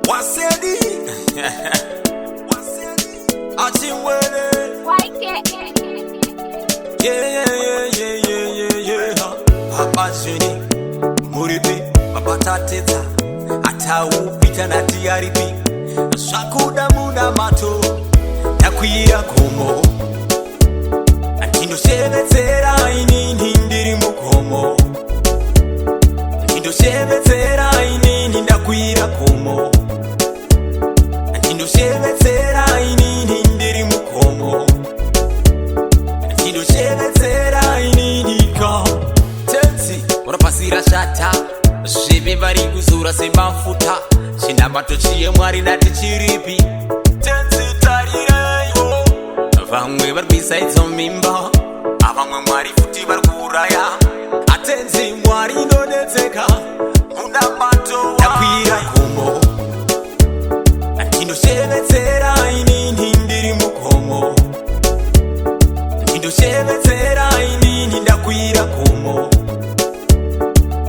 Wasedi Achimwele Yeah Papa Juni Muribi Papa Tateta Atawu Pita na tiaribi Shakuda muda mato Nakuira komo Antindo shebetera inini ndiri mukomo Antindo shebetera inini ndakuira komo Antindo shebetera inini ndiri mukomo Antindo shebetera inini ka Tensi Urapasira shata Shibi bari kuzura sembafuta Shinamato chiye mwari nati chiripi Tensi tarireyo Vamwe barbisa izo mimba Avamwe mwari futi barkuraya Atenzi mwari ndonetseka Unamato nakwira komo Antindo shebetsera inini ndiri mukomo Antindo shebetsera inini ndakwira komo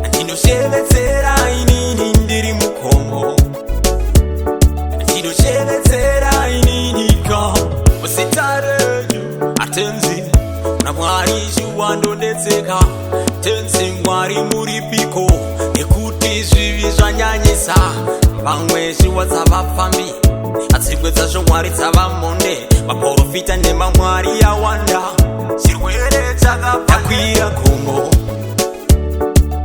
Antindo shebetsera inini ndiri mukomo Antindo shebetsera inini ka Usitareyo Atenzi na mwari juwando ndetseka Tenzi mwari muri piko Nekuti zvivi zvanyanyisa Vamwe zviwa dzavapfambi Atsigwe dzazvo mwari dzavamonde Vaprofita nemamwari yawanda Chirwere chakakwira komo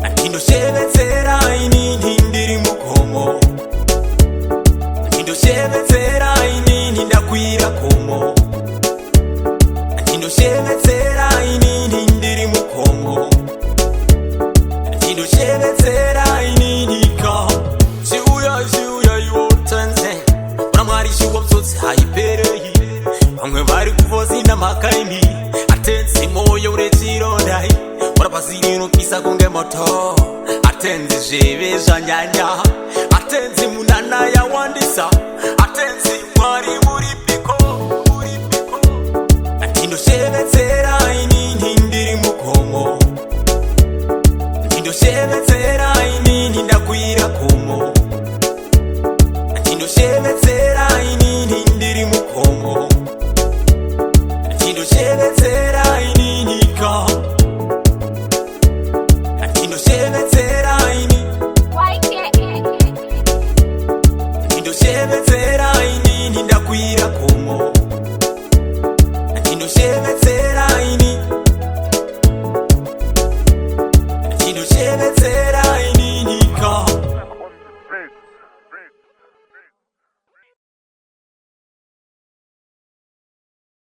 Antindo shebetsera inini ndiri mukomo Antindo shebetsera inini ndakwira komo Antindo shebetsera inini ndiri mukomo Antindo shebetsera inini ka Shiuya iwo tenze Mwari shiwa msotsi haiperei Vamwe vari kuvozi na makaimi Atenzi moyo urechirondai Urapasiri unopisa kunge moto Atenzi zvive zvanyanya Atenzi munana yawandisa Atenzi mwari muripiko Antindo shebetsera inini ndiri mukomo Antindo shebetsera inini ndakwira komo Antindo shebetsera inini ndiri mukomo Antindo shebetsera inini ka Antindo shebetsera inini Antindo shebetsera inini ndakwira komo